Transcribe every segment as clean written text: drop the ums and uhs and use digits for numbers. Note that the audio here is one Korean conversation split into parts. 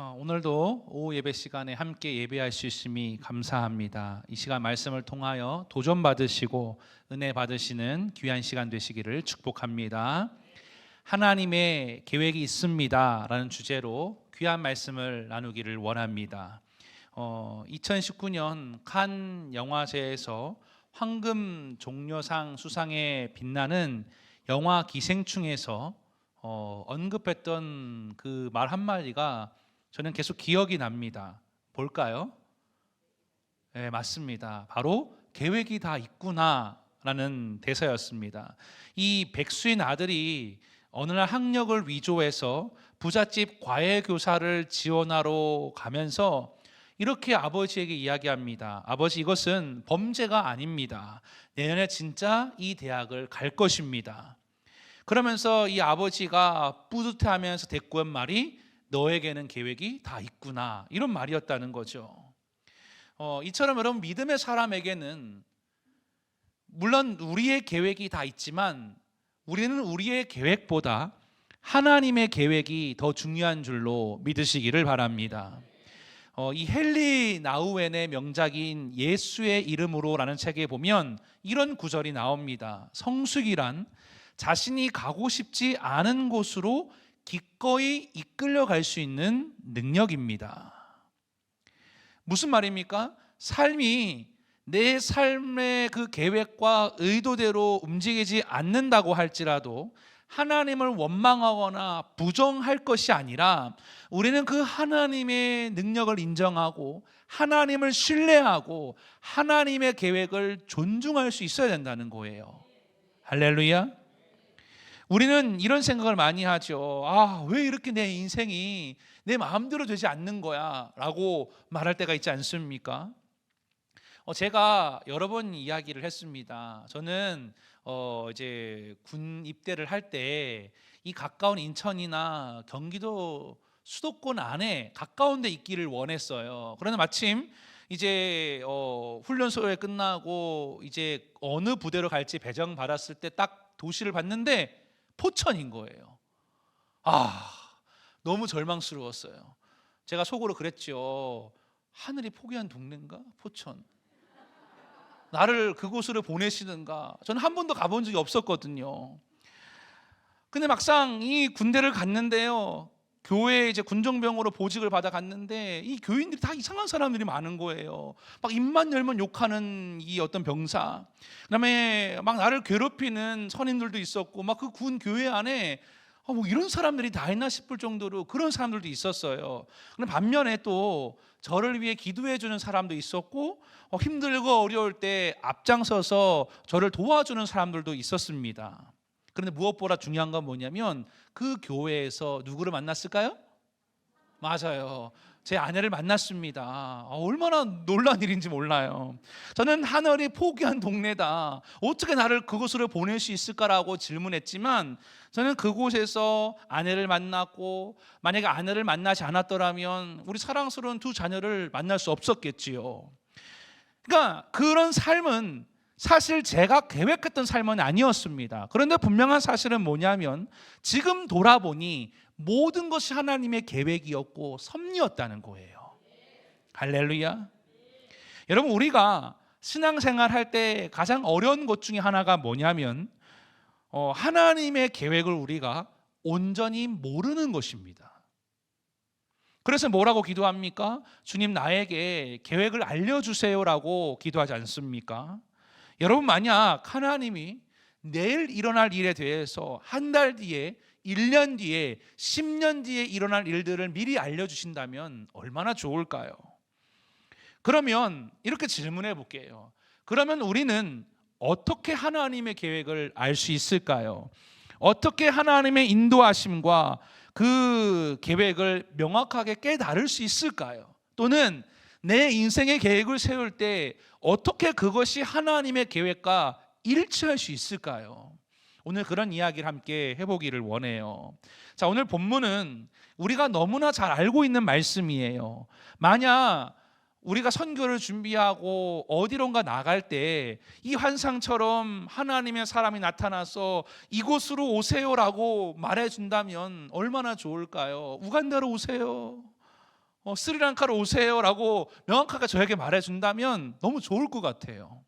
오늘도 오후 예배 시간에 함께 예배할 수 있음이 감사합니다. 이 시간 말씀을 통하여 도전 받으시고 은혜 받으시는 귀한 시간 되시기를 축복합니다. 하나님의 계획이 있습니다 라는 주제로 귀한 말씀을 나누기를 원합니다. 2019년 칸 영화제에서 황금 종려상 수상에 빛나는 영화 기생충에서 언급했던 그 말 한마디가 저는 계속 기억이 납니다. 볼까요? 네, 맞습니다. 바로 계획이 다 있구나라는 대사였습니다. 이 백수인 아들이 어느 날 학력을 위조해서 부잣집 과외교사를 지원하러 가면서 이렇게 아버지에게 이야기합니다. 아버지, 이것은 범죄가 아닙니다. 내년에 진짜 이 대학을 갈 것입니다. 그러면서 이 아버지가 뿌듯해하면서 대꾸한 말이 너에게는 계획이 다 있구나, 이런 말이었다는 거죠. 이처럼 여러분, 믿음의 사람에게는 물론 우리의 계획이 다 있지만 우리는 우리의 계획보다 하나님의 계획이 더 중요한 줄로 믿으시기를 바랍니다. 이 헨리 나우엔의 명작인 예수의 이름으로라는 책에 보면 이런 구절이 나옵니다. 성숙이란 자신이 가고 싶지 않은 곳으로 기꺼이 이끌려갈 수 있는 능력입니다. 무슨 말입니까? 삶이 내 삶의 그 계획과 의도대로 움직이지 않는다고 할지라도 하나님을 원망하거나 부정할 것이 아니라 우리는 그 하나님의 능력을 인정하고 하나님을 신뢰하고 하나님의 계획을 존중할 수 있어야 된다는 거예요. 할렐루야. 우리는 이런 생각을 많이 하죠. 왜 이렇게 내 인생이 내 마음대로 되지 않는 거야 라고 말할 때가 있지 않습니까? 제가 여러 번 이야기를 했습니다. 저는 이제 군 입대를 할 때 이 가까운 인천이나 경기도 수도권 안에 가까운 데 있기를 원했어요. 그런데 마침 이제 훈련소에 끝나고 이제 어느 부대로 갈지 배정 받았을 때 딱 도시를 봤는데 포천인 거예요. 너무 절망스러웠어요. 제가 속으로 그랬죠. 하늘이 포기한 동네인가? 포천. 나를 그곳으로 보내시는가? 저는 한 번도 가본 적이 없었거든요. 근데 막상 이 군대를 갔는데요, 교회에 이제 군정병으로 보직을 받아 갔는데 이 교인들이 다 이상한 사람들이 많은 거예요. 막 입만 열면 욕하는 이 어떤 병사, 그다음에 막 나를 괴롭히는 선임들도 있었고, 막 그 군 교회 안에 뭐 이런 사람들이 다 있나 싶을 정도로 그런 사람들도 있었어요. 그런데 반면에 또 저를 위해 기도해 주는 사람도 있었고, 힘들고 어려울 때 앞장서서 저를 도와주는 사람들도 있었습니다. 그런데 무엇보다 중요한 건 뭐냐면 그 교회에서 누구를 만났을까요? 맞아요. 제 아내를 만났습니다. 얼마나 놀란 일인지 몰라요. 저는 하늘이 포기한 동네다, 어떻게 나를 그곳으로 보낼 수 있을까라고 질문했지만 저는 그곳에서 아내를 만났고, 만약에 아내를 만나지 않았더라면 우리 사랑스러운 두 자녀를 만날 수 없었겠지요. 그러니까 그런 삶은 사실 제가 계획했던 삶은 아니었습니다. 그런데 분명한 사실은 뭐냐면 지금 돌아보니 모든 것이 하나님의 계획이었고 섭리였다는 거예요. 할렐루야. 여러분, 우리가 신앙생활 할 때 가장 어려운 것 중에 하나가 뭐냐면 하나님의 계획을 우리가 온전히 모르는 것입니다. 그래서 뭐라고 기도합니까? 주님, 나에게 계획을 알려주세요라고 기도하지 않습니까? 여러분, 만약 하나님이 내일 일어날 일에 대해서 한 달 뒤에, 1년 뒤에, 10년 뒤에 일어날 일들을 미리 알려주신다면 얼마나 좋을까요? 그러면 이렇게 질문해 볼게요. 그러면 우리는 어떻게 하나님의 계획을 알 수 있을까요? 어떻게 하나님의 인도하심과 그 계획을 명확하게 깨달을 수 있을까요? 또는 내 인생의 계획을 세울 때 어떻게 그것이 하나님의 계획과 일치할 수 있을까요? 오늘 그런 이야기를 함께 해보기를 원해요. 자, 오늘 본문은 우리가 너무나 잘 알고 있는 말씀이에요. 만약 우리가 선교를 준비하고 어디론가 나갈 때 이 환상처럼 하나님의 사람이 나타나서 이곳으로 오세요라고 말해준다면 얼마나 좋을까요? 우간다로 오세요. 스리랑카로 오세요라고 명확하게 저에게 말해준다면 너무 좋을 것 같아요.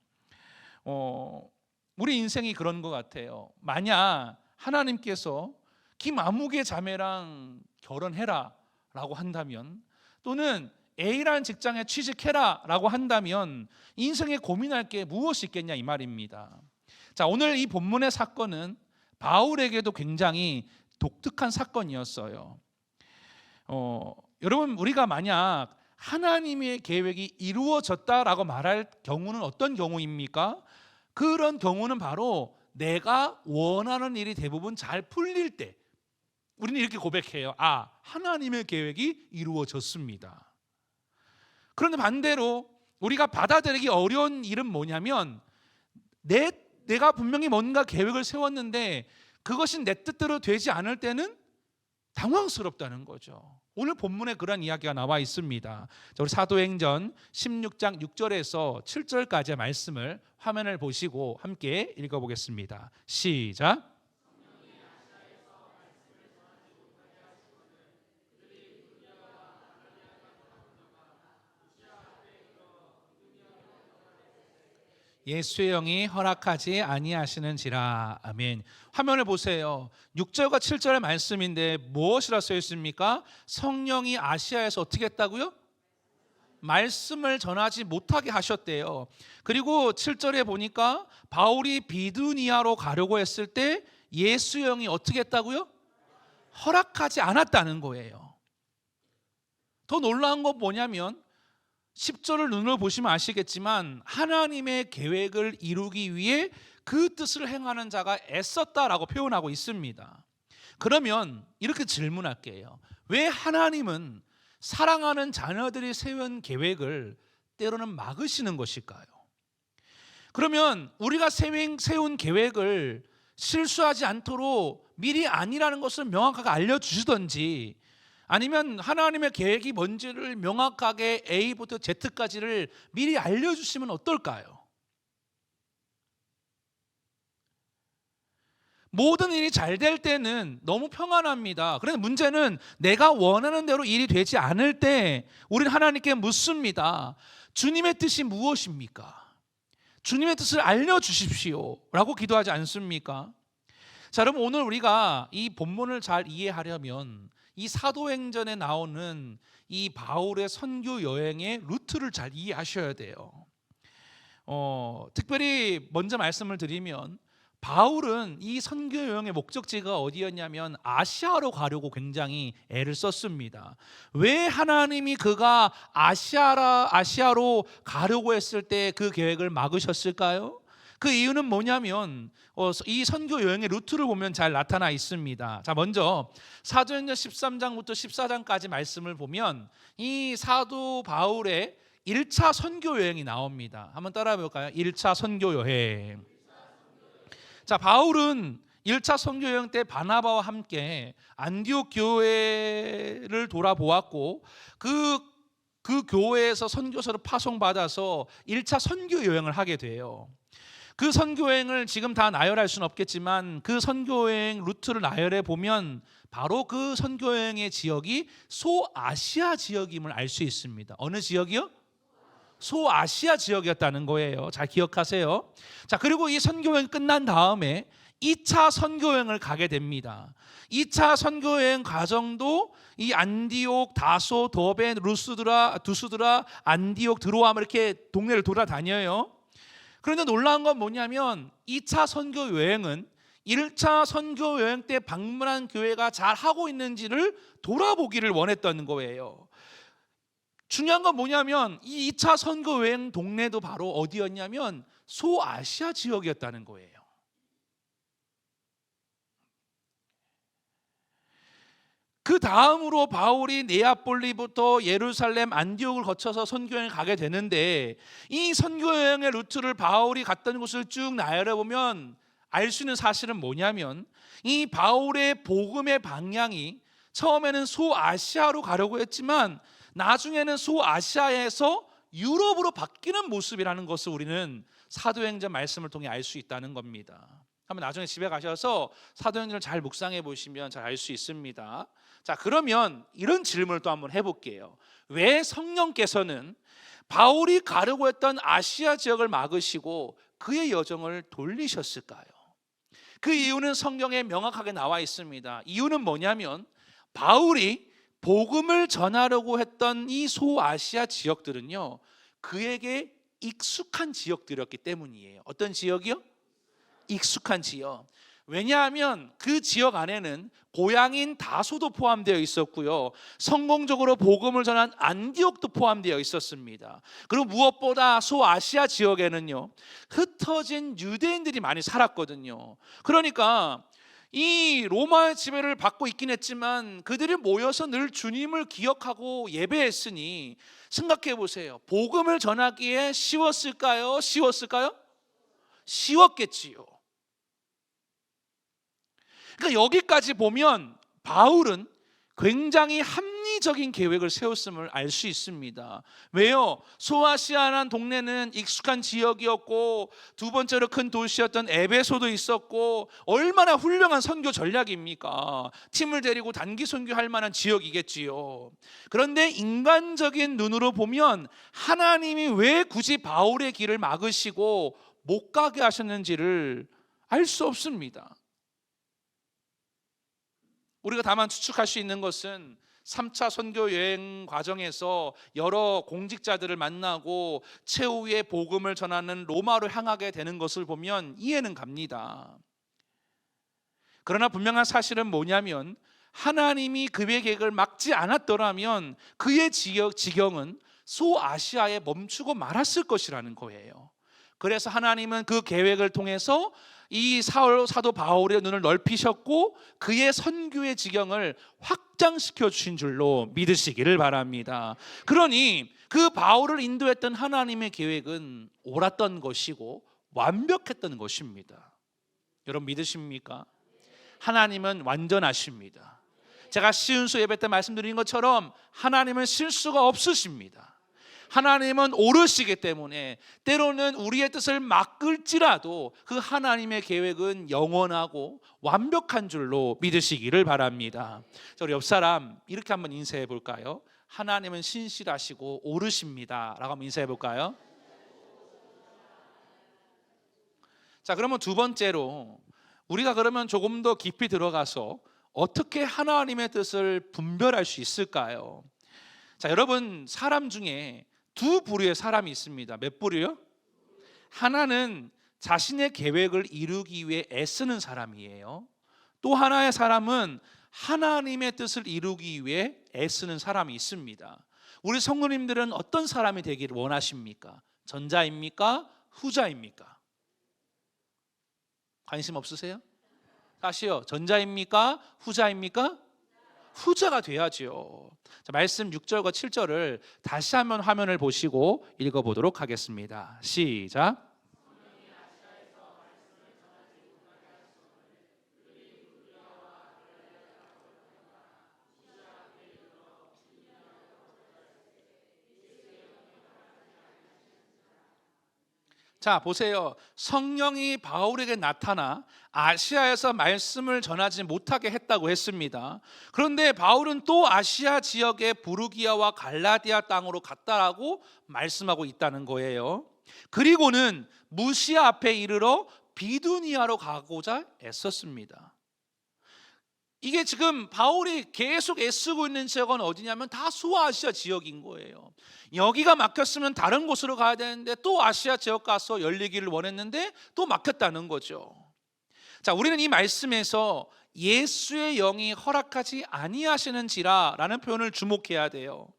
우리 인생이 그런 것 같아요. 만약 하나님께서 김아무개 자매랑 결혼해라 라고 한다면, 또는 A라는 직장에 취직해라 라고 한다면 인생에 고민할 게 무엇이 있겠냐 이 말입니다. 자, 오늘 이 본문의 사건은 바울에게도 굉장히 독특한 사건이었어요. 여러분, 우리가 만약 하나님의 계획이 이루어졌다라고 말할 경우는 어떤 경우입니까? 그런 경우는 바로 내가 원하는 일이 대부분 잘 풀릴 때 우리는 이렇게 고백해요. 하나님의 계획이 이루어졌습니다. 그런데 반대로 우리가 받아들이기 어려운 일은 뭐냐면, 내가 분명히 뭔가 계획을 세웠는데 그것이 내 뜻대로 되지 않을 때는 당황스럽다는 거죠. 오늘 본문에 그런 이야기가 나와 있습니다. 우리 사도행전 16장 6절에서 7절까지의 말씀을 화면을 보시고 함께 읽어보겠습니다. 시작. 예수의 영이 허락하지 아니하시는지라. 아멘. 화면을 보세요. 6절과 7절의 말씀인데 무엇이라 써 있습니까? 성령이 아시아에서 어떻게 했다고요? 말씀을 전하지 못하게 하셨대요. 그리고 7절에 보니까 바울이 비두니아로 가려고 했을 때 예수의 영이 어떻게 했다고요? 허락하지 않았다는 거예요. 더 놀라운 건 뭐냐면 10절을 눈으로 보시면 아시겠지만 하나님의 계획을 이루기 위해 그 뜻을 행하는 자가 애썼다라고 표현하고 있습니다. 그러면 이렇게 질문할게요. 왜 하나님은 사랑하는 자녀들이 세운 계획을 때로는 막으시는 것일까요? 그러면 우리가 세운 계획을 실수하지 않도록 미리 아니라는 것을 명확하게 알려주시던지, 아니면 하나님의 계획이 뭔지를 명확하게 A부터 Z까지를 미리 알려주시면 어떨까요? 모든 일이 잘 될 때는 너무 평안합니다. 그런데 문제는 내가 원하는 대로 일이 되지 않을 때 우리는 하나님께 묻습니다. 주님의 뜻이 무엇입니까? 주님의 뜻을 알려주십시오 라고 기도하지 않습니까? 자, 여러분, 오늘 우리가 이 본문을 잘 이해하려면 이 사도행전에 나오는 이 바울의 선교 여행의 루트를 잘 이해하셔야 돼요. 특별히 먼저 말씀을 드리면 바울은 이 선교 여행의 목적지가 어디였냐면 아시아로 가려고 굉장히 애를 썼습니다. 왜 하나님이 그가 아시아로 가려고 했을 때 그 계획을 막으셨을까요? 그 이유는 뭐냐면 이 선교 여행의 루트를 보면 잘 나타나 있습니다. 자, 먼저 사도행전 13장부터 14장까지 말씀을 보면 이 사도 바울의 1차 선교 여행이 나옵니다. 한번 따라해 볼까요? 1차 선교 여행. 자, 바울은 1차 선교 여행 때 바나바와 함께 안디옥 교회를 돌아보았고 그 교회에서 선교사를 파송받아서 1차 선교 여행을 하게 돼요. 그 선교여행을 지금 다 나열할 수는 없겠지만 그 선교여행 루트를 나열해 보면 바로 그 선교여행의 지역이 소아시아 지역임을 알 수 있습니다. 어느 지역이요? 소아시아 지역이었다는 거예요. 잘 기억하세요. 자, 그리고 이 선교여행 끝난 다음에 2차 선교여행을 가게 됩니다. 2차 선교여행 과정도 이 안디옥, 다소, 더베, 루스드라, 두스드라, 안디옥, 드로암 이렇게 동네를 돌아다녀요. 그런데 놀라운 건 뭐냐면 2차 선교 여행은 1차 선교 여행 때 방문한 교회가 잘 하고 있는지를 돌아보기를 원했던 거예요. 중요한 건 뭐냐면 이 2차 선교 여행 동네도 바로 어디였냐면 소아시아 지역이었다는 거예요. 그 다음으로 바울이 네아폴리부터 예루살렘, 안디옥을 거쳐서 선교여행을 가게 되는데 이 선교여행의 루트를 바울이 갔던 곳을 쭉 나열해 보면 알 수 있는 사실은 뭐냐면 이 바울의 복음의 방향이 처음에는 소아시아로 가려고 했지만 나중에는 소아시아에서 유럽으로 바뀌는 모습이라는 것을 우리는 사도행전 말씀을 통해 알 수 있다는 겁니다. 한번 나중에 집에 가셔서 사도행전을 잘 묵상해 보시면 잘 알 수 있습니다. 자, 그러면 이런 질문을 또 한번 해볼게요. 왜 성령께서는 바울이 가려고 했던 아시아 지역을 막으시고 그의 여정을 돌리셨을까요? 그 이유는 성경에 명확하게 나와 있습니다. 이유는 뭐냐면 바울이 복음을 전하려고 했던 이 소아시아 지역들은요, 그에게 익숙한 지역들이었기 때문이에요. 어떤 지역이요? 익숙한 지역. 왜냐하면 그 지역 안에는 고향인 다소도 포함되어 있었고요, 성공적으로 복음을 전한 안디옥도 포함되어 있었습니다. 그리고 무엇보다 소아시아 지역에는요, 흩어진 유대인들이 많이 살았거든요. 그러니까 이 로마의 지배를 받고 있긴 했지만 그들이 모여서 늘 주님을 기억하고 예배했으니, 생각해 보세요. 복음을 전하기에 쉬웠을까요? 쉬웠을까요? 쉬웠겠지요. 그러니까 여기까지 보면 바울은 굉장히 합리적인 계획을 세웠음을 알 수 있습니다. 왜요? 소아시아라는 동네는 익숙한 지역이었고, 두 번째로 큰 도시였던 에베소도 있었고, 얼마나 훌륭한 선교 전략입니까? 팀을 데리고 단기 선교할 만한 지역이겠지요. 그런데 인간적인 눈으로 보면 하나님이 왜 굳이 바울의 길을 막으시고 못 가게 하셨는지를 알 수 없습니다. 우리가 다만 추측할 수 있는 것은 3차 선교 여행 과정에서 여러 공직자들을 만나고 최후의 복음을 전하는 로마로 향하게 되는 것을 보면 이해는 갑니다. 그러나 분명한 사실은 뭐냐면 하나님이 그의 계획을 막지 않았더라면 그의 지경은 소아시아에 멈추고 말았을 것이라는 거예요. 그래서 하나님은 그 계획을 통해서 이 사도 바울의 눈을 넓히셨고 그의 선교의 지경을 확장시켜 주신 줄로 믿으시기를 바랍니다. 그러니 그 바울을 인도했던 하나님의 계획은 옳았던 것이고 완벽했던 것입니다. 여러분 믿으십니까? 하나님은 완전하십니다. 제가 시운수 예배 때 말씀드린 것처럼 하나님은 실수가 없으십니다. 하나님은 옳으시기 때문에 때로는 우리의 뜻을 막을지라도 그 하나님의 계획은 영원하고 완벽한 줄로 믿으시기를 바랍니다. 우리 옆 사람 이렇게 한번 인사해 볼까요? 하나님은 신실하시고 옳으십니다 라고 한번 인사해 볼까요? 자, 그러면 두 번째로 우리가 그러면 조금 더 깊이 들어가서 어떻게 하나님의 뜻을 분별할 수 있을까요? 자, 여러분 사람 중에 두 부류의 사람이 있습니다. 몇 부류요? 하나는 자신의 계획을 이루기 위해 애쓰는 사람이에요. 또 하나의 사람은 하나님의 뜻을 이루기 위해 애쓰는 사람이 있습니다. 우리 성도님들은 어떤 사람이 되기를 원하십니까? 전자입니까? 후자입니까? 관심 없으세요? 다시요. 전자입니까? 후자입니까? 후자가 돼야죠. 자, 말씀 6절과 7절을 다시 한번 화면을 보시고 읽어보도록 하겠습니다. 시작. 자, 보세요. 성령이 바울에게 나타나 아시아에서 말씀을 전하지 못하게 했다고 했습니다. 그런데 바울은 또 아시아 지역의 부르기아와 갈라디아 땅으로 갔다라고 말씀하고 있다는 거예요. 그리고는 무시아 앞에 이르러 비두니아로 가고자 애썼습니다. 이게 지금 바울이 계속 애쓰고 있는 지역은 어디냐면 다 소아시아 지역인 거예요. 여기가 막혔으면 다른 곳으로 가야 되는데 또 아시아 지역 가서 열리기를 원했는데 또 막혔다는 거죠. 자, 우리는 이 말씀에서 예수의 영이 허락하지 아니하시는지라 라는 표현을 주목해야 돼요.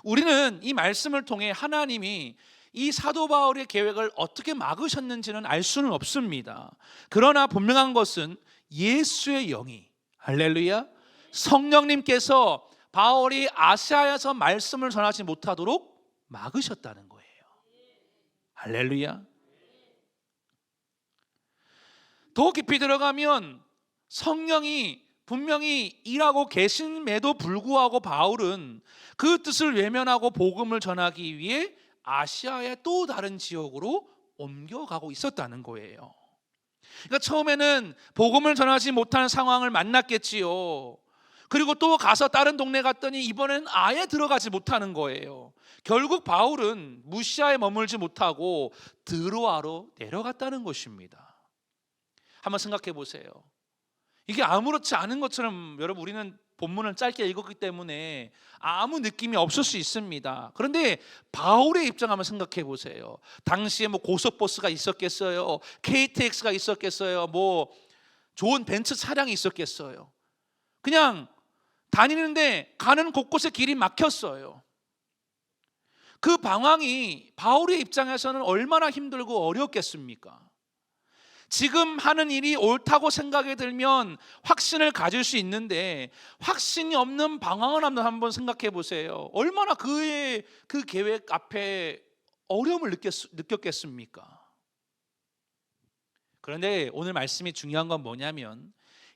우리는 이 말씀을 통해 하나님이 이 사도 바울의 계획을 어떻게 막으셨는지는 알 수는 없습니다. 그러나 분명한 것은 예수의 영이, 할렐루야, 성령님께서 바울이 아시아에서 말씀을 전하지 못하도록 막으셨다는 거예요. 할렐루야. 더 깊이 들어가면 성령이 분명히 일하고 계심에도 불구하고 바울은 그 뜻을 외면하고 복음을 전하기 위해 아시아의 또 다른 지역으로 옮겨가고 있었다는 거예요. 그러니까 처음에는 복음을 전하지 못하는 상황을 만났겠지요. 그리고 또 가서 다른 동네 갔더니 이번에는 아예 들어가지 못하는 거예요. 결국 바울은 무시아에 머물지 못하고 드로아로 내려갔다는 것입니다. 한번 생각해 보세요. 이게 아무렇지 않은 것처럼, 여러분, 우리는 본문을 짧게 읽었기 때문에 아무 느낌이 없을 수 있습니다. 그런데 바울의 입장 한번 생각해 보세요. 당시에 뭐 고속버스가 있었겠어요? KTX가 있었겠어요? 뭐 좋은 벤츠 차량이 있었겠어요? 그냥 다니는데 가는 곳곳에 길이 막혔어요. 그 방황이 바울의 입장에서는 얼마나 힘들고 어렵겠습니까? 지금 하는 일이 옳다고 생각이 들면 확신을 가질 수 있는데, 확신이 없는 방황을 한번 생각해 보세요. 얼마나 그의 그 계획 앞에 어려움을 느꼈겠습니까? 그런데 오늘 말씀이 중요한 건 뭐냐면,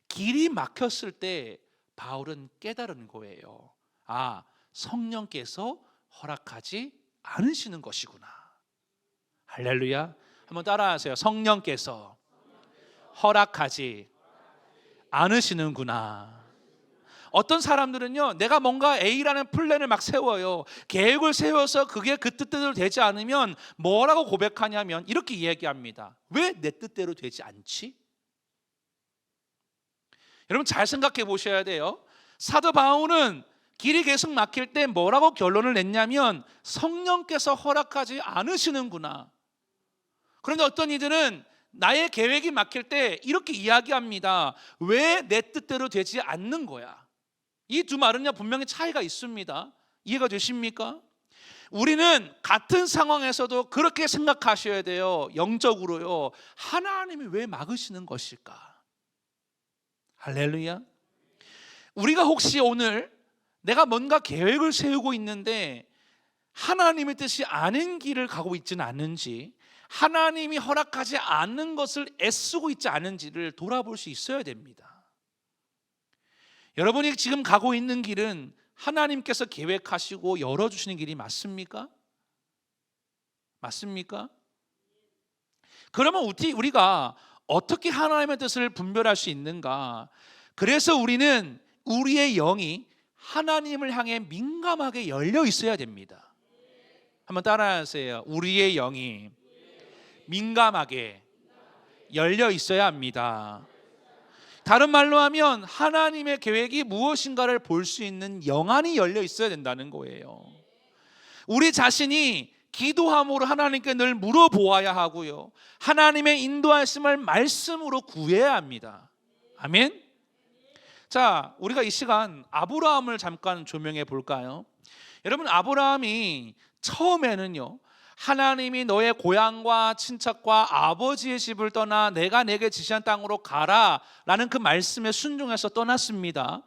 길이 막혔을 때 바울은 깨달은 거예요. 아, 성령께서 허락하지 않으시는 것이구나. 할렐루야. 한번 따라하세요. 성령께서 허락하지 않으시는구나. 어떤 사람들은요, 내가 뭔가 A라는 플랜을 막 세워요. 계획을 세워서 그게 그 뜻대로 되지 않으면 뭐라고 고백하냐면 이렇게 이야기합니다. 왜 내 뜻대로 되지 않지? 여러분, 잘 생각해 보셔야 돼요. 사도 바울은 길이 계속 막힐 때 뭐라고 결론을 냈냐면 성령께서 허락하지 않으시는구나. 그런데 어떤 이들은 나의 계획이 막힐 때 이렇게 이야기합니다. 왜 내 뜻대로 되지 않는 거야? 이 두 말은요, 분명히 차이가 있습니다. 이해가 되십니까? 우리는 같은 상황에서도 그렇게 생각하셔야 돼요. 영적으로요. 하나님이 왜 막으시는 것일까? 할렐루야. 우리가 혹시 오늘 내가 뭔가 계획을 세우고 있는데 하나님의 뜻이 아닌 길을 가고 있지는 않은지, 하나님이 허락하지 않는 것을 애쓰고 있지 않은지를 돌아볼 수 있어야 됩니다. 여러분이 지금 가고 있는 길은 하나님께서 계획하시고 열어주시는 길이 맞습니까? 맞습니까? 그러면 우리가 어떻게 하나님의 뜻을 분별할 수 있는가? 그래서 우리는 우리의 영이 하나님을 향해 민감하게 열려 있어야 됩니다. 한번 따라하세요. 우리의 영이 민감하게 열려 있어야 합니다. 다른 말로 하면 하나님의 계획이 무엇인가를 볼 수 있는 영안이 열려 있어야 된다는 거예요. 우리 자신이 기도함으로 하나님께 늘 물어보아야 하고요, 하나님의 인도하심을 말씀으로 구해야 합니다. 아멘. 자, 우리가 이 시간 아브라함을 잠깐 조명해 볼까요? 여러분, 아브라함이 처음에는요, 하나님이 너의 고향과 친척과 아버지의 집을 떠나 내가 내게 지시한 땅으로 가라 라는 그 말씀에 순종해서 떠났습니다.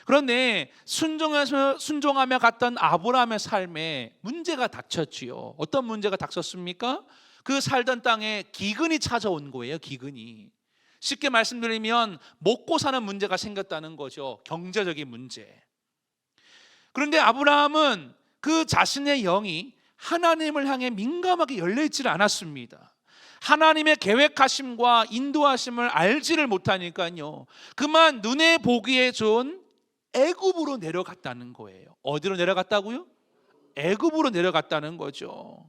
그런데 순종하며 갔던 아브라함의 삶에 문제가 닥쳤지요. 어떤 문제가 닥쳤습니까? 그 살던 땅에 기근이 찾아온 거예요. 기근이. 쉽게 말씀드리면 먹고 사는 문제가 생겼다는 거죠. 경제적인 문제. 그런데 아브라함은 그 자신의 영이 하나님을 향해 민감하게 열려있지를 않았습니다. 하나님의 계획하심과 인도하심을 알지를 못하니까요, 그만 눈에 보기에 좋은 애굽으로 내려갔다는 거예요. 어디로 내려갔다고요? 애굽으로 내려갔다는 거죠.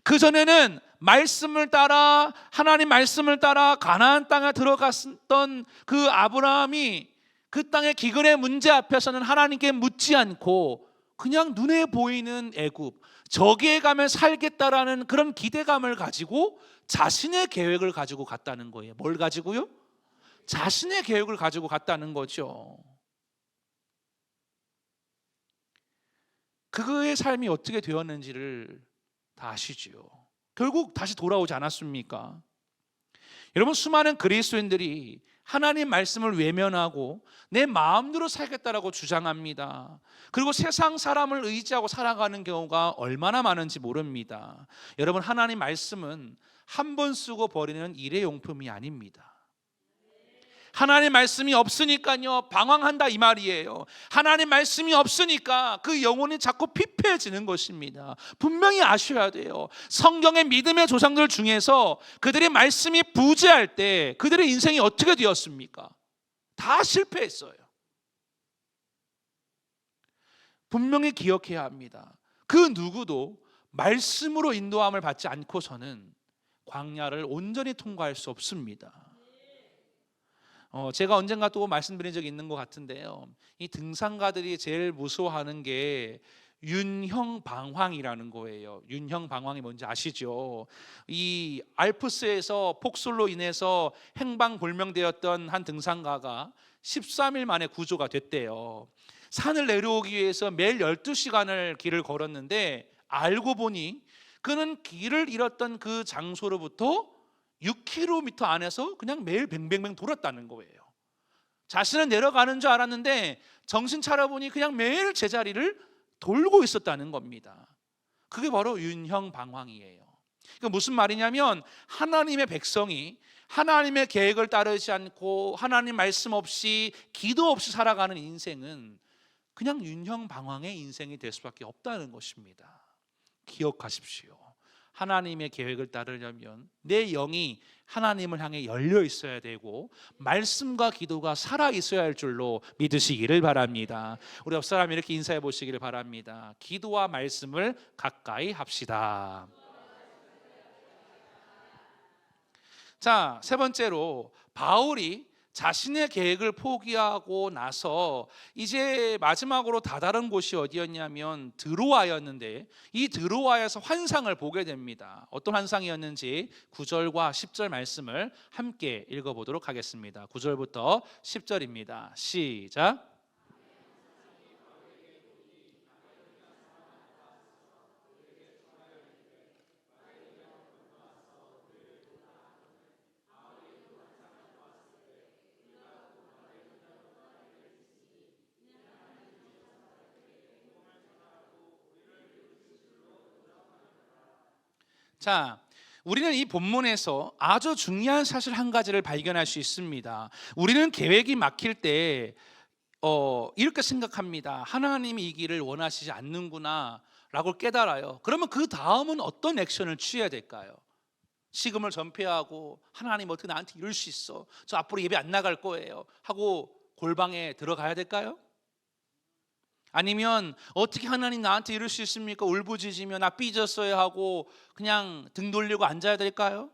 그전에는 말씀을 따라, 하나님 말씀을 따라 가나안 땅에 들어갔던 그 아브라함이 그 땅의 기근의 문제 앞에서는 하나님께 묻지 않고 그냥 눈에 보이는 애굽, 저기에 가면 살겠다라는 그런 기대감을 가지고 자신의 계획을 가지고 갔다는 거예요. 뭘 가지고요? 자신의 계획을 가지고 갔다는 거죠. 그의 삶이 어떻게 되었는지를 다 아시지요. 결국 다시 돌아오지 않았습니까? 여러분, 수많은 그리스도인들이 하나님 말씀을 외면하고 내 마음대로 살겠다라고 주장합니다. 그리고 세상 사람을 의지하고 살아가는 경우가 얼마나 많은지 모릅니다. 여러분, 하나님 말씀은 한 번 쓰고 버리는 일회용품이 아닙니다. 하나님 말씀이 없으니까요, 방황한다 이 말이에요. 하나님 말씀이 없으니까 그 영혼이 자꾸 피폐해지는 것입니다. 분명히 아셔야 돼요. 성경의 믿음의 조상들 중에서 그들의 말씀이 부재할 때 그들의 인생이 어떻게 되었습니까? 다 실패했어요. 분명히 기억해야 합니다. 그 누구도 말씀으로 인도함을 받지 않고서는 광야를 온전히 통과할 수 없습니다. 제가 언젠가 또 말씀드린 적이 있는 것 같은데요. 이 등산가들이 제일 무서워하는 게 윤형방황이라는 거예요. 윤형방황이 뭔지 아시죠? 이 알프스에서 폭설로 인해서 행방불명되었던 한 등산가가 13일 만에 구조가 됐대요. 산을 내려오기 위해서 매일 12시간을 길을 걸었는데 알고 보니 그는 길을 잃었던 그 장소로부터 6km 안에서 그냥 매일 뱅뱅뱅 돌았다는 거예요. 자신은 내려가는 줄 알았는데 정신 차려보니 그냥 매일 제자리를 돌고 있었다는 겁니다. 그게 바로 윤형방황이에요. 그러니까 무슨 말이냐면 하나님의 백성이 하나님의 계획을 따르지 않고 하나님 말씀 없이 기도 없이 살아가는 인생은 그냥 윤형방황의 인생이 될 수밖에 없다는 것입니다. 기억하십시오. 하나님의 계획을 따르려면 내 영이 하나님을 향해 열려 있어야 되고 말씀과 기도가 살아 있어야 할 줄로 믿으시기를 바랍니다. 우리 옆 사람 이렇게 인사해 보시기를 바랍니다. 기도와 말씀을 가까이 합시다. 자, 세 번째로 바울이 자신의 계획을 포기하고 나서 이제 마지막으로 다다른 곳이 어디였냐면 드로아였는데, 이 드로아에서 환상을 보게 됩니다. 어떤 환상이었는지 9절과 10절 말씀을 함께 읽어보도록 하겠습니다. 9절부터 10절입니다. 시작. 자, 우리는 이 본문에서 아주 중요한 사실 한 가지를 발견할 수 있습니다. 우리는 계획이 막힐 때 이렇게 생각합니다. 하나님이 이 길을 원하시지 않는구나 라고 깨달아요. 그러면 그 다음은 어떤 액션을 취해야 될까요? 식음을 전폐하고 하나님 어떻게 나한테 이럴 수 있어? 저 앞으로 예배 안 나갈 거예요 하고 골방에 들어가야 될까요? 아니면 어떻게 하나님 나한테 이럴 수 있습니까? 울부짖으며 나 삐졌어야 하고 그냥 등 돌리고 앉아야 될까요?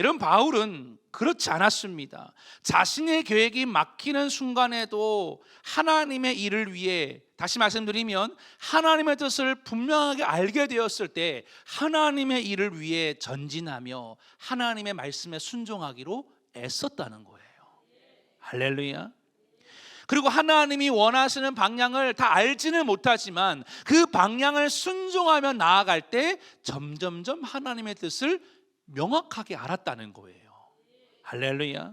여러분, 바울은 그렇지 않았습니다. 자신의 계획이 막히는 순간에도 하나님의 일을 위해, 다시 말씀드리면 하나님의 뜻을 분명하게 알게 되었을 때 하나님의 일을 위해 전진하며 하나님의 말씀에 순종하기로 애썼다는 거예요. 할렐루야. 그리고 하나님이 원하시는 방향을 다 알지는 못하지만 그 방향을 순종하며 나아갈 때 점점점 하나님의 뜻을 명확하게 알았다는 거예요. 할렐루야.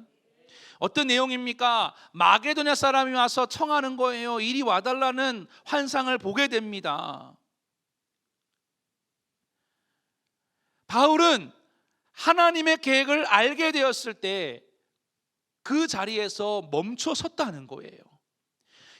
어떤 내용입니까? 마게도냐 사람이 와서 청하는 거예요. 이리 와달라는 환상을 보게 됩니다. 바울은 하나님의 계획을 알게 되었을 때 그 자리에서 멈춰 섰다는 거예요.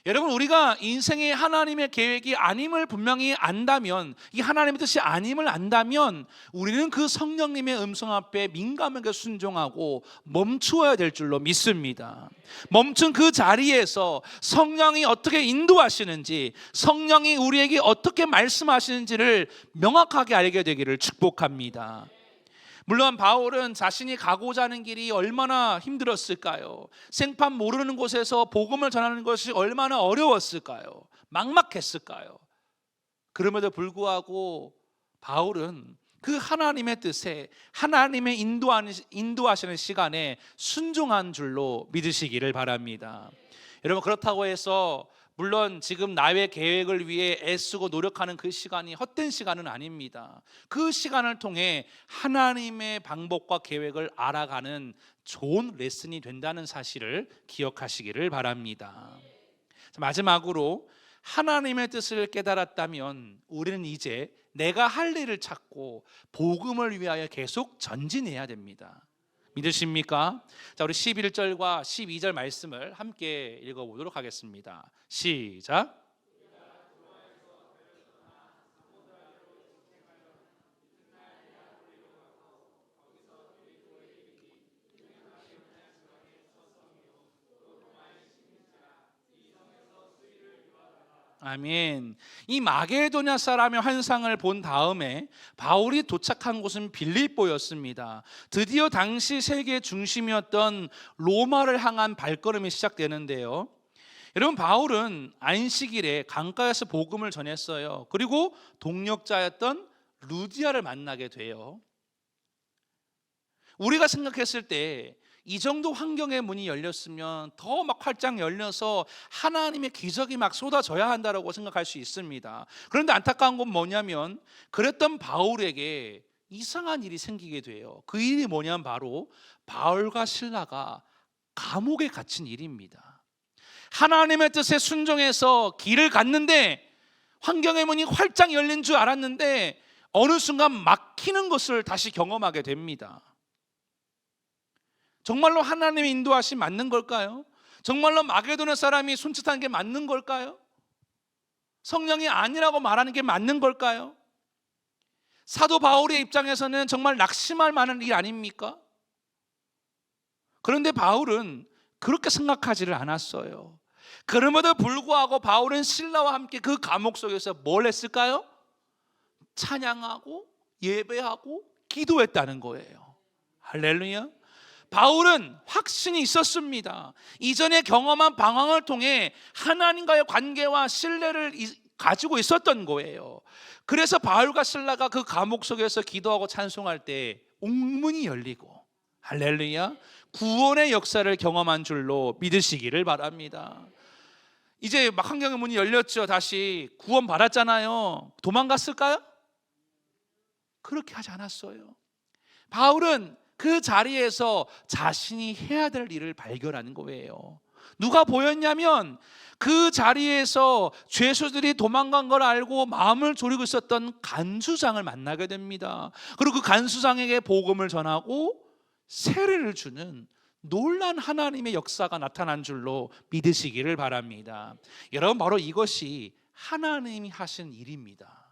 여러분, 우리가 인생의 하나님의 계획이 아님을 분명히 안다면, 이 하나님의 뜻이 아님을 안다면 우리는 그 성령님의 음성 앞에 민감하게 순종하고 멈추어야 될 줄로 믿습니다. 멈춘 그 자리에서 성령이 어떻게 인도하시는지, 성령이 우리에게 어떻게 말씀하시는지를 명확하게 알게 되기를 축복합니다. 물론 바울은 자신이 가고자 하는 길이 얼마나 힘들었을까요? 생판 모르는 곳에서 복음을 전하는 것이 얼마나 어려웠을까요? 막막했을까요? 그럼에도 불구하고 바울은 그 하나님의 뜻에, 하나님의 인도하시는 시간에 순종한 줄로 믿으시기를 바랍니다. 여러분, 그렇다고 해서 물론 지금 나의 계획을 위해 애쓰고 노력하는 그 시간이 헛된 시간은 아닙니다. 그 시간을 통해 하나님의 방법과 계획을 알아가는 좋은 레슨이 된다는 사실을 기억하시기를 바랍니다. 마지막으로 하나님의 뜻을 깨달았다면 우리는 이제 내가 할 일을 찾고 복음을 위하여 계속 전진해야 됩니다. 믿으십니까? 자, 우리 11절과 12절 말씀을 함께 읽어보도록 하겠습니다. 시작. 아멘. 이 마게도냐 사람의 환상을 본 다음에 바울이 도착한 곳은 빌립보였습니다. 드디어 당시 세계 중심이었던 로마를 향한 발걸음이 시작되는데요. 여러분, 바울은 안식일에 강가에서 복음을 전했어요. 그리고 동역자였던 루디아를 만나게 돼요. 우리가 생각했을 때 이 정도 환경의 문이 열렸으면 더 막 활짝 열려서 하나님의 기적이 막 쏟아져야 한다고 생각할 수 있습니다. 그런데 안타까운 건 뭐냐면 그랬던 바울에게 이상한 일이 생기게 돼요. 그 일이 뭐냐면 바로 바울과 실라가 감옥에 갇힌 일입니다. 하나님의 뜻에 순종해서 길을 갔는데 환경의 문이 활짝 열린 줄 알았는데 어느 순간 막히는 것을 다시 경험하게 됩니다. 정말로 하나님의 인도하심 맞는 걸까요? 정말로 마게도냐 사람이 손짓한 게 맞는 걸까요? 성령이 아니라고 말하는 게 맞는 걸까요? 사도 바울의 입장에서는 정말 낙심할 만한 일 아닙니까? 그런데 바울은 그렇게 생각하지를 않았어요. 그럼에도 불구하고 바울은 실라와 함께 그 감옥 속에서 뭘 했을까요? 찬양하고 예배하고 기도했다는 거예요. 할렐루야. 바울은 확신이 있었습니다. 이전에 경험한 방황을 통해 하나님과의 관계와 신뢰를 가지고 있었던 거예요. 그래서 바울과 실라가 그 감옥 속에서 기도하고 찬송할 때 옥문이 열리고, 할렐루야, 구원의 역사를 경험한 줄로 믿으시기를 바랍니다. 이제 막 환경의 문이 열렸죠. 다시 구원 받았잖아요. 도망갔을까요? 그렇게 하지 않았어요. 바울은 그 자리에서 자신이 해야 될 일을 발견하는 거예요. 누가 보였냐면 그 자리에서 죄수들이 도망간 걸 알고 마음을 졸이고 있었던 간수장을 만나게 됩니다. 그리고 그 간수장에게 복음을 전하고 세례를 주는 놀란 하나님의 역사가 나타난 줄로 믿으시기를 바랍니다. 여러분, 바로 이것이 하나님이 하신 일입니다.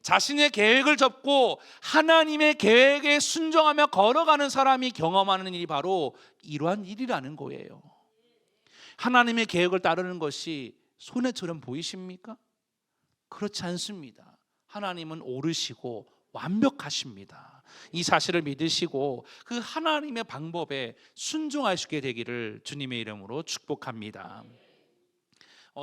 자신의 계획을 접고 하나님의 계획에 순종하며 걸어가는 사람이 경험하는 일이 바로 이러한 일이라는 거예요. 하나님의 계획을 따르는 것이 손해처럼 보이십니까? 그렇지 않습니다. 하나님은 옳으시고 완벽하십니다. 이 사실을 믿으시고 그 하나님의 방법에 순종하시게 되기를 주님의 이름으로 축복합니다.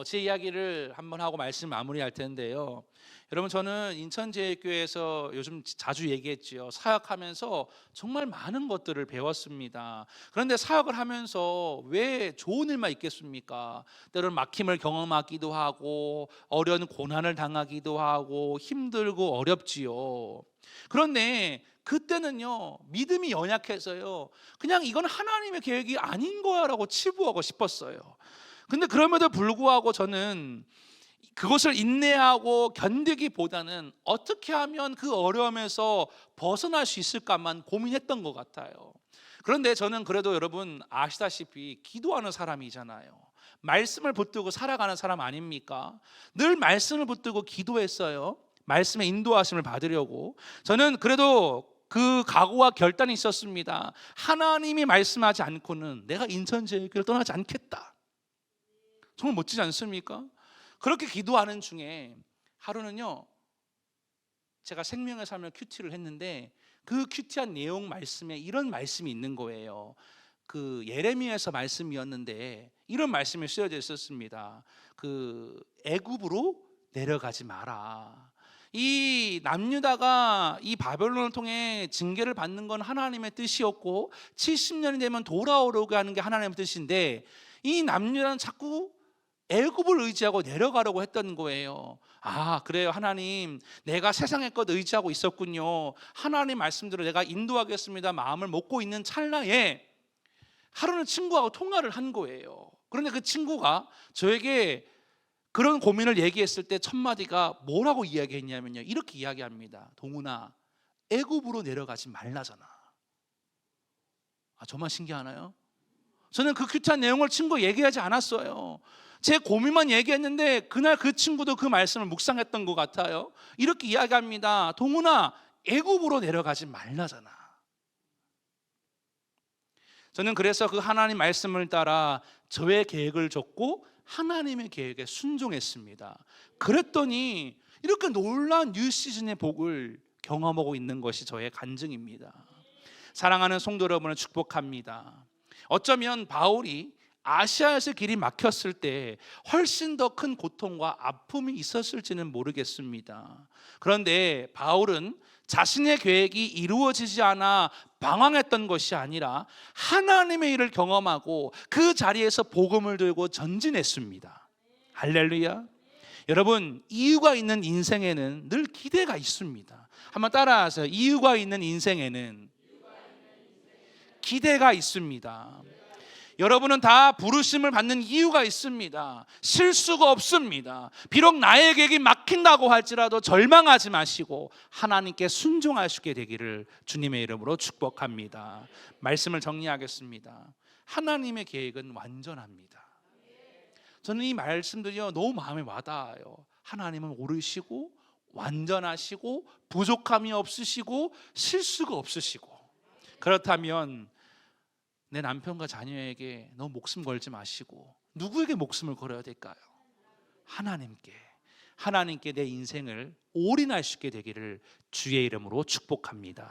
제 이야기를 한번 하고 말씀 마무리할 텐데요. 여러분, 저는 인천제일교회에서 요즘 자주 얘기했지요. 사역하면서 정말 많은 것들을 배웠습니다. 그런데 사역을 하면서 왜 좋은 일만 있겠습니까? 때로는 막힘을 경험하기도 하고 어려운 고난을 당하기도 하고 힘들고 어렵지요. 그런데 그때는요, 믿음이 연약해서요, 그냥 이건 하나님의 계획이 아닌 거야 라고 치부하고 싶었어요. 근데 그럼에도 불구하고 저는 그것을 인내하고 견디기보다는 어떻게 하면 그 어려움에서 벗어날 수 있을까만 고민했던 것 같아요. 그런데 저는 그래도 여러분 아시다시피 기도하는 사람이잖아요. 말씀을 붙들고 살아가는 사람 아닙니까? 늘 말씀을 붙들고 기도했어요. 말씀의 인도하심을 받으려고. 저는 그래도 그 각오와 결단이 있었습니다. 하나님이 말씀하지 않고는 내가 인천제일교회를 떠나지 않겠다. 정말 멋지지 않습니까? 그렇게 기도하는 중에 하루는요, 제가 생명의 삶을 큐티를 했는데 그 큐티한 내용 말씀에 이런 말씀이 있는 거예요. 그 예레미야에서 말씀이었는데 이런 말씀이 쓰여져 있었습니다. 그 애굽으로 내려가지 마라. 이 남유다가 이 바벨론을 통해 징계를 받는 건 하나님의 뜻이었고 70년이 되면 돌아오려고 하는 게 하나님의 뜻인데 이 남유다는 자꾸 애굽을 의지하고 내려가려고 했던 거예요. 아, 그래요. 하나님, 내가 세상의 것 의지하고 있었군요. 하나님 말씀대로 내가 인도하겠습니다. 마음을 먹고 있는 찰나에 하루는 친구하고 통화를 한 거예요. 그런데 그 친구가 저에게 그런 고민을 얘기했을 때 첫 마디가 뭐라고 이야기했냐면요, 이렇게 이야기합니다. 동훈아, 애굽으로 내려가지 말라잖아. 저만 신기하나요? 저는 그 큐티한 내용을 친구가 얘기하지 않았어요. 제 고민만 얘기했는데 그날 그 친구도 그 말씀을 묵상했던 것 같아요. 이렇게 이야기합니다. 동훈아, 애굽으로 내려가지 말라잖아. 저는 그래서 그 하나님 말씀을 따라 저의 계획을 줬고 하나님의 계획에 순종했습니다. 그랬더니 이렇게 놀라운 뉴 시즌의 복을 경험하고 있는 것이 저의 간증입니다. 사랑하는 성도 여러분을 축복합니다. 어쩌면 바울이 아시아에서 길이 막혔을 때 훨씬 더 큰 고통과 아픔이 있었을지는 모르겠습니다. 그런데 바울은 자신의 계획이 이루어지지 않아 방황했던 것이 아니라 하나님의 일을 경험하고 그 자리에서 복음을 들고 전진했습니다. 할렐루야. 여러분, 이유가 있는 인생에는 늘 기대가 있습니다. 한번 따라하세요. 이유가 있는 인생에는 기대가 있습니다. 여러분은 다 부르심을 받는 이유가 있습니다. 실수가 없습니다. 비록 나의 계획이 막힌다고 할지라도 절망하지 마시고 하나님께 순종하시게 되기를 주님의 이름으로 축복합니다. 말씀을 정리하겠습니다. 하나님의 계획은 완전합니다. 저는 이 말씀들이 너무 마음에 와닿아요. 하나님은 옳으시고 완전하시고 부족함이 없으시고 실수가 없으시고, 그렇다면 내 남편과 자녀에게 너무 목숨 걸지 마시고 누구에게 목숨을 걸어야 될까요? 하나님께 내 인생을 올인할 수 있게 되기를 주의 이름으로 축복합니다.